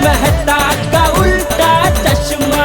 मेहता का उल्टा चश्मा।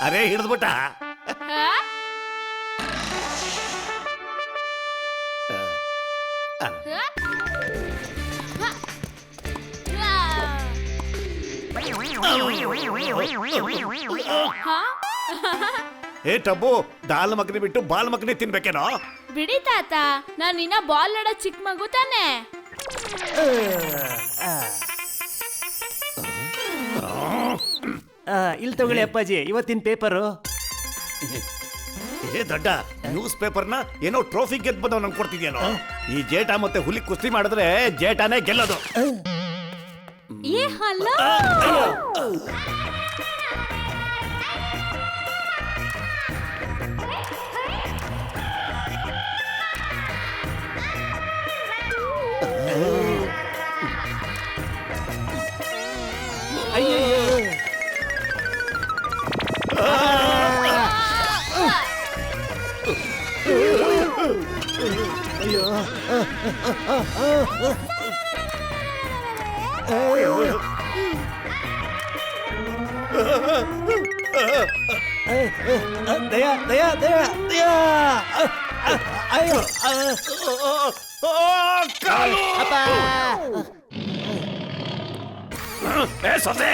ಅರೆ ಹಿಡಿದ್ಬಿಟ್ಟ. ಏ ಟಬ್ಬು, ದಾಲ್ ಮಖನಿ ಬಿಟ್ಟು ಬಾಲ್ ಮಖನಿ ತಿನ್ಬೇಕೇನೋ? ಬಿಡಿ ತಾತ, ನಾನು ಇನ್ನ ಬಾಲ್ ಆಡೋ ಚಿಕ್ಕ ಮಗು ತಾನೆ. ಇಲ್ಲಿ ತಗೊಳ್ಳಿ ಅಪ್ಪಾಜಿ, ಇವತ್ತಿನ ಪೇಪರು. ಏ ದೊಡ್ಡ, ನ್ಯೂಸ್ ಪೇಪರ್ನ ಏನೋ ಟ್ರೋಫಿ ಗೆದ್ದು ಬಂದವ್ ನಂಗೆ ಕೊಡ್ತಿದ್ಯೇನೋ? ಈ ಜೇಟ ಮತ್ತೆ ಹುಲಿ ಕುಸ್ತಿ ಮಾಡಿದ್ರೆ ಜೇಟಾನೇ ಗೆಲ್ಲೋದು. ಏ ಹಲ್ಲ, ಅಯ್ಯೋ ದಯಾ ದಯಾ ದಯಾ ದಯಾ. ಅಯ್ಯೋ ಕಾಲು! ಅಪ್ಪ. ಏ ಸೊಸೆ,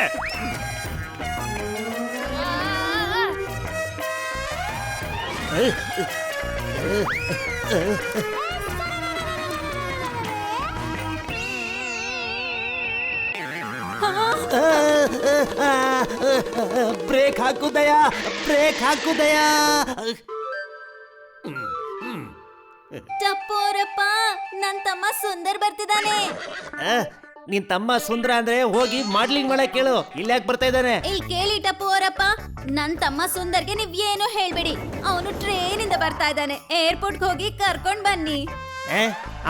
ಬ್ರೇಕ್ ಹಾಕು ದಯಾ, ಬ್ರೇಕ್ ಹಾಕು ದಯಾ. ಟಪ್ಪೋರಪ್ಪ, ನನ್ ತಮ್ಮ ಸುಂದರ್ ಬರ್ತಿದ್ದಾನೆ. ನಿನ್ ತಮ್ಮ ಸುಂದರ ಅಂದ್ರೆ ಹೋಗಿ ಮಾಡ್ಲಿಂಗ್ ಮಾಡಕ್ ಕೇಳು, ಇಲ್ಯಾಕ್ ಬರ್ತಾ ಇದ್ದಾನೆ? ಇಲ್ಲಿ ಕೇಳಿ ಟಪ್ಪೋರಪ್ಪ, ನನ್ ತಮ್ಮ ಸುಂದರ್ಗೆ ನೀವ್ ಏನು ಹೇಳ್ಬೇಡಿ. ಅವನು ಟ್ರೈನ್ ಇಂದ ಬರ್ತಾ ಇದ್ದಾನೆ. ಏರ್ಪೋರ್ಟ್ ಹೋಗಿ ಕರ್ಕೊಂಡ್ ಬನ್ನಿ.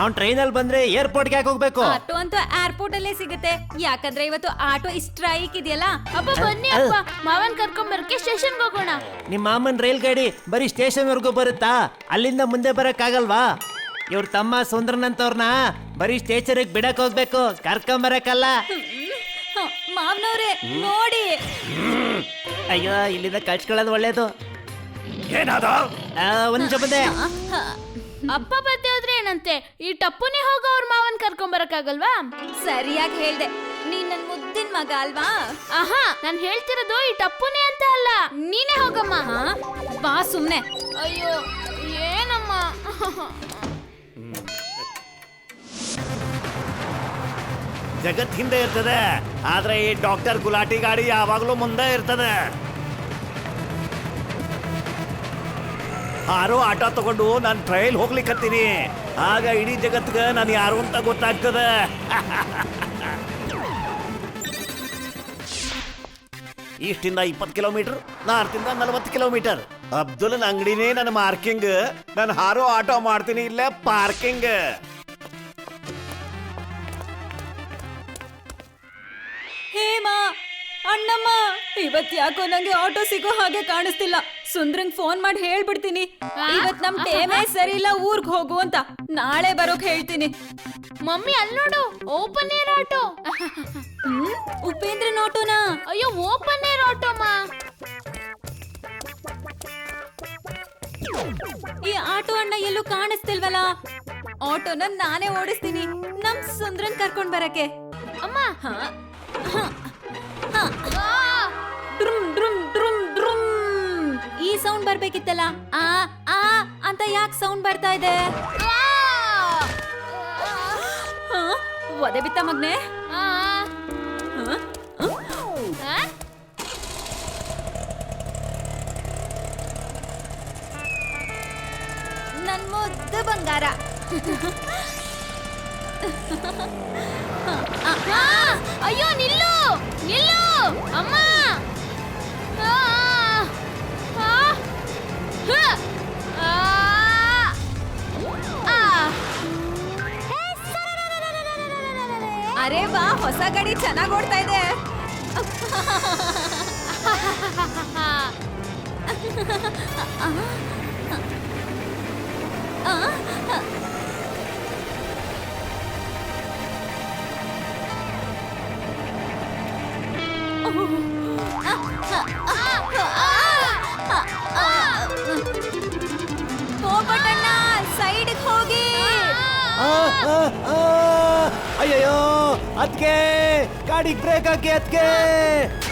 ಅವ್ನ್ ಟ್ರೈನ್ ಅಲ್ಲಿ ಬಂದ್ರೆ ಏರ್ಪೋರ್ಟ್ ಯಾಕೆ ಹೋಗ್ಬೇಕು? ಆಟೋ ಅಂತೂ ಏರ್ಪೋರ್ಟ್ ಅಲ್ಲೇ ಸಿಗುತ್ತೆ, ಯಾಕಂದ್ರೆ ಇವತ್ತು ಆಟೋ ಸ್ಟ್ರೈಕ್ ಇದೆಯಲ್ಲ. ಅಪ್ಪ ಬನ್ನಿ ಅಪ್ಪ, ಮಾವನ್ ಕರ್ಕೊಂಡ್ ಬರಕ್ಕೆ ಸ್ಟೇಷನ್ಗೆ ಹೋಗೋಣ. ನಿಮ್ಮ ಮಾಮನ್ ರೈಲ್ ಗಾಡಿ ಬರೀ ಸ್ಟೇಷನ್ ವರ್ಗೂ ಬರುತ್ತಾ? ಅಲ್ಲಿಂದ ಮುಂದೆ ಬರಕ್ ಆಗಲ್ವಾ? ಇವ್ರ ತಮ್ಮ ಸುಂದ್ರನಂತವ್ರನ್ನ ಬರೀ ಸ್ಟೇಷನ್ ಬಿಡಕ್ ಹೋಗ್ಬೇಕು, ಕರ್ಕೊಂಬರಕ್ಕಲ್ಲ. ಮಾವನವ್ರೆ ನೋಡಿ. ಅಯ್ಯೋ, ಇಲ್ಲಿಂದ ಕಳ್ಸ್ಕೊಳ್ಳೋದು ಒಳ್ಳೇದು. ಏನಾದ? ಒಂದ್ ನಿಮಿಷ ಬಂದೆ. ಅಪ್ಪ ಬರ್ತೆ ಹೋದ್ರೆ ಏನಂತೆ, ಈ ಟಪ್ಪುನೇ ಹೋಗೋ ಅವ್ರ ಮಾವನ್ ಕರ್ಕೊಂಡ್ ಬರಕ್ಕಾಗಲ್ವಾ? ಸರಿಯಾಗಿ ಹೇಳ್ದೆ, ನೀನ್ ನನ್ ಮುದ್ದಿನ ಮಗ ಅಲ್ವಾ? ಆಹಾ, ನಾನ್ ಹೇಳ್ತಿರೋದು ಈ ಟಪ್ಪುನೇ ಅಂತ ಅಲ್ಲ, ನೀನೇ ಹೋಗಮ್ಮ. ಬಾ ಸುಮ್ನೆ. ಅಯ್ಯೋ ಏನಮ್ಮ. ಜಗತ್ ಹಿಂದೆ ಇರ್ತದೆ, ಆದ್ರೆ ಈ ಡಾಕ್ಟರ್ ಗುಲಾಟಿ ಗಾಡಿ ಯಾವಾಗ್ಲೂ ಮುಂದೆ ಇರ್ತದೆ. ಹಾರೋ ಆಟೋ ತಗೊಂಡು ನಾನು ಟ್ರೈಲ್ ಹೋಗ್ಲಿಕ್ಕತ್ತೀನಿ, ಆಗ ಇಡೀ ಜಗತ್ಗೆ ನಾನು ಯಾರು ಅಂತ ಗೊತ್ತಾಗ್ತದೆ. ಈಸ್ಟಿಂದ 20 ಕಿಲೋಮೀಟರ್, ನಾರ್ತಿಂದ 40 ಕಿಲೋಮೀಟರ್. ಅಬ್ದುಲ್ನ ಅಂಗಡಿನೇ ನನ್ನ ಮಾರ್ಕಿಂಗ್. ನಾನು ಹಾರೋ ಆಟೋ ಮಾಡ್ತೀನಿ, ಇಲ್ಲೇ ಪಾರ್ಕಿಂಗ್. ಹೇಮಾ, ಅಣ್ಣಮ್ಮ, ಇವತ್ ಯಾಕೋ ನಂಗೆ ಆಟೋ ಸಿಗೋ ಹಾಗೆ ಕಾಣಿಸ್ತಿಲ್ಲ. ಸುಂದ್ರಂಗ್ ಫೋನ್ ಮಾಡಿ ಹೇಳ್ಬಿಡ್ತೀನಿ, ಇವತ್ ನಮ್ ಟೇಮೇ ಸರಿ ಇಲ್ಲ, ಊರ್ಗ್ ಹೋಗು ಅಂತ. ನಾಳೆ ಬರೋಕ್ ಹೇಳ್ತೀನಿ. ಮಮ್ಮಿ ಅಲ್ಲಿ ನೋಡು, ಓಪನ್ ಏರ್ ಆಟೋ. ಉಪೇಂದ್ರನ್ ಆಟೋನಾ? ಅಯ್ಯೋ ಓಪನ್ ಏರ್ ಆಟೋ ಮಾ. ಈ ಆಟೋ ಅಣ್ಣ ಎಲ್ಲೂ ಕಾಣಿಸ್ತಿಲ್ವಲ್ಲ. ಆಟೋನ ನಾನೇ ಓಡಿಸ್ತೀನಿ, ನಮ್ ಸುಂದ್ರನ್ ಕರ್ಕೊಂಡ್ ಬರಕ್ಕೆ. ಅಮ್ಮ, ಡ್ರುಮ್ ಡ್ರುಮ್ ಡ್ರುಮ್ ಡ್ರುಮ್ ಈ ಸೌಂಡ್ ಬರ್ಬೇಕಿತ್ತಲ್ಲ. ಆ ಆ ಅಂತ ಯಾಕೆ ಸೌಂಡ್ ಬರ್ತಾ ಇದೆ? ಒದೆ ಬಿತ್ತ ಮಗ್ನೆ. ನನ್ ಮುದ್ದು ಬಂಗಾರ. ಅಯ್ಯೋ ನಿಲ್ಲು. ಬಾ ಹೊಸ ಗಾಡಿ ಚೆನ್ನಾಗ್ ಓಡ್ತಾ ಇದೆ. ಹೋಗ್ಬಟ್ಟಣ್ಣ, ಸೈಡ್ಗೆ ಹೋಗಿ. ಅಯ್ಯಯ್ಯೋ ಅದ್ಕೆ ಗಾಡಿಗೆ ಬ್ರೇಕ್ ಹಾಕಿ ಅದ್ಕೆ.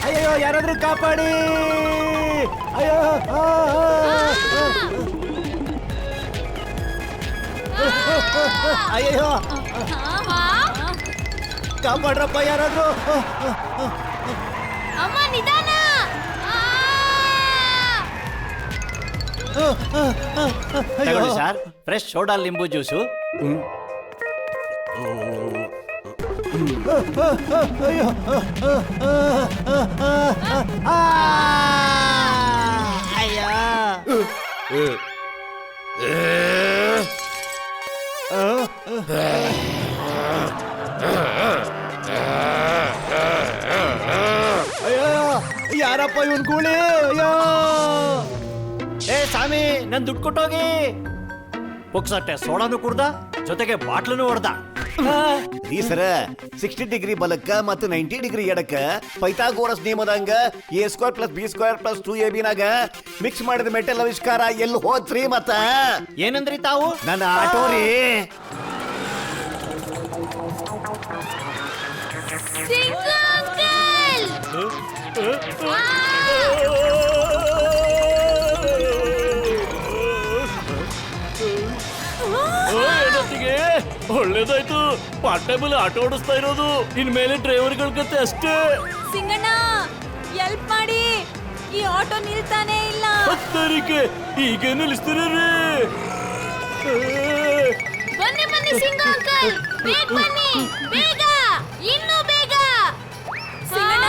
ಅಯ್ಯಯ್ಯೋ ಯಾರಾದ್ರೂ ಕಾಪಾಡಿ. ಅಯ್ಯೋ ಅಯ್ಯಯ್ಯೋ ಕಾಪಾಡ್ರಪ್ಪ ಯಾರಾದ್ರೂ. ಅಮ್ಮ ನಿಧಾನ. ತಗೊಳ್ಳಿ ಸರ್, ಫ್ರೆಶ್ ಸೋಡಾ ಲಿಂಬು ಜ್ಯೂಸು. ಅಯ್ಯೋ ಅಯ್ಯ ಅಯ್ಯೋ ಯಾರಪ್ಪ ಇವನ್ ಗೂಳಿ. ಅಯ್ಯೋ ಏ ಸ್ವಾಮಿ, ನನ್ ದುಡ್ಡು ಕೊಟ್ಟೋಗಿ. ಪುಕ್ಸಟ್ಟೆ ಸೋಡಾನು ಕುಡ್ದ, ಜೊತೆಗೆ ಬಾಟ್ಲನು ಹೊಡ್ದ. ಈ ಸರ 60 ಡಿಗ್ರಿ ಬಲಕ್ಕ ಮತ್ತು 90 degree ಎಡಕ್ಕ Pythagoras ನಿಯಮದಂಗ a² + b² + 2ab ನಾಗ ಮಿಕ್ಸ್ ಮಾಡಿದ ಮೆಟಲ್ ಆವಿಷ್ಕಾರ ಎಲ್ಲಿ ಹೋದ್ರಿ ಮತ್ತ? ಏನಂದ್ರಿ ತಾವು? ನನ್ನ ಆಟೋ ರೀ. ಸಿಂಗು ಅಂಕಲ್. ಏನೊತ್ತಿಗೆ ಒಳ್ಳೇದಾಯ್ತು. ಪಾರ್ಟ್ ಟೈಮಲ್ಲಿ ಆಟೋ ಓಡಿಸ್ತಾ ಇರೋದು, ಇನ್ಮೇಲೆ ಡ್ರೈವರ್ಗಳ ಕತೆ ಅಷ್ಟೇ. ಸಿಂಗಣ್ಣ ಎಲ್ಪ್ ಮಾಡಿ, ಈ ಆಟೋ ನಿಲ್ತಾನೆ ಇಲ್ಲ. 10 ತಾರೀಕೆ ಈಗ ನಿಲ್ಲಿಸ್ತೀರಿ. ಬನ್ನಿ ಬನ್ನಿ ಸಿಂಗು ಅಂಕಲ್, ಬೇಗ ಬನ್ನಿ, ಬೇಗ, ಇನ್ನೂ ಬೇಗ. ಸಿಂಗಣ್ಣ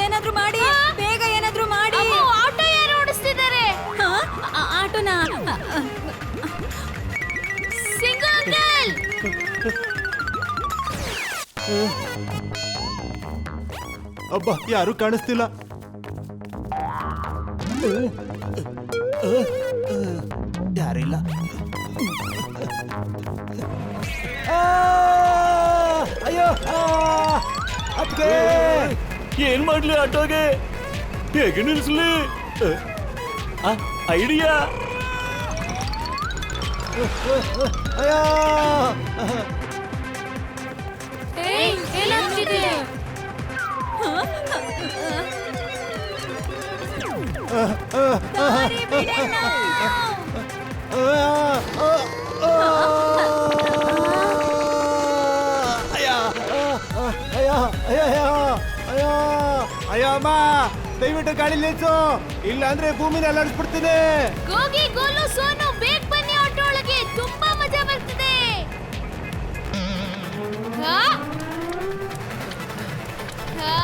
ಏನಾದ್ರೂ ಮಾಡಿ, ಬೇಗ ಏನಾದ್ರೂ ಮಾಡಿ. ಅಮ್ಮೋ, ಆಟೋ ಯಾರು ಓಡಿಸ್ತಿದ್ದಾರೆ? ಹಾ? ಆಟೋನಾ? ಸಿಂಗು ಅಂಕಲ್. ಅಬ್ಬಾ ಯಾರು ಕಾಣಿಸ್ತಿಲ್ಲ. ಯಾರಿಲ್ಲ. ಅಯ್ಯೋ ಅದ್ಕೆ ಏನ್ ಮಾಡ್ಲಿ ಆಟೋಗೆ? ಹೇಗೆ ನಿಲ್ಲಿಸ್ಲಿ? ಐಡಿಯಾ. ಅಯ್ಯೋ ಏನಾಗ್ತಿದೆ? ದಾರಿ ಬಿಡಣ್ಣ. ಅಯ್ಯೋ ಅಮ್ಮ, ದಯವಿಟ್ಟು ಗಾಡಿ ನಿಲ್ಸು, ಇಲ್ಲ ಅಂದ್ರೆ ಭೂಮಿನ ಅಲ್ಲಾಡಿಸ್ಬಿಡ್ತೀನಿ. ಗೋಗಿ, ಗೋಲು, ಸೋನು, ಬೇಗ ಬನ್ನಿ ಆಟೋ ಒಳಗೆ, ತುಂಬಾ ಮಜಾ ಬರ್ತಿದೆ. ಹಾ? ಹಾ?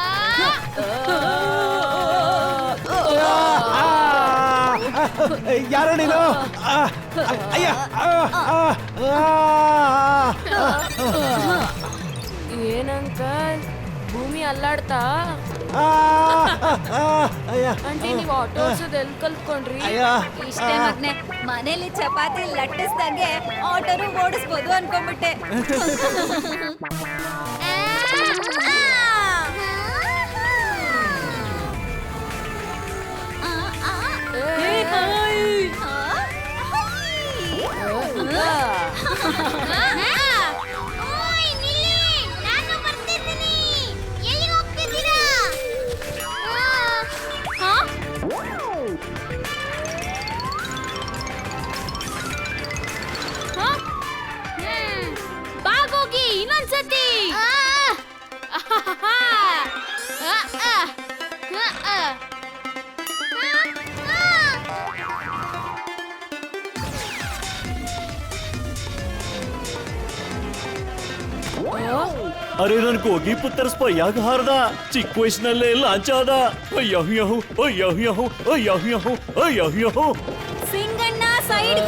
ಯಾರು ನೀನು? ಅಯ್ಯ ಏನಂಕಲ್, ಭೂಮಿ ಅಲ್ಲಾಡ್ತಾ? ಆಂಟಿ, ನೀವು ಆಟೋ ಓಡಿಸೋದು ಎಲ್ಲಿ ಕಲ್ತ್ಕೊಂಡ್ರಿ? ಇಷ್ಟೇ ಮಗ್ನೆ, ಮನೇಲಿ ಚಪಾತಿ ಲಟ್ಟಿಸ್ದಂಗೆ ಆಟೋನು ಓಡಿಸ್ಬೋದು ಅನ್ಕೊಂಡ್ಬಿಟ್ಟೆ. ಓಯ್, ನಿಲ್ಲಿ, ನಾನು ಬರ್ತಿದ್ದೀನಿ. ಎಲ್ಲಿಗೆ ಹೋಗ್ತಿದ್ದೀರಾ? ಹಾ? ಹಾ? ಬಾಗೋಗಿ ಇನ್ನೊಂದ್ಸತಿ. ಅರೆ, ನನ್ ಗೋಗಿ ಪುತ್ರ ಸ್ಪೈಯಾಗ ಹಾರ್ದ. ಚಿಕ್ಕ ವಯಸ್ಸಿನಲ್ಲೇ ಲಾಂಚ ಆದ. ಅಯ್ಯೋ ಅಯ್ಯೋ ಅಯ್ಯೋ ಅಯ್ಯೋ ಅಯ್ಯೋ ಅಯ್ಯೋ. ಸಿಂಗಣ್ಣ ಸೈಡ್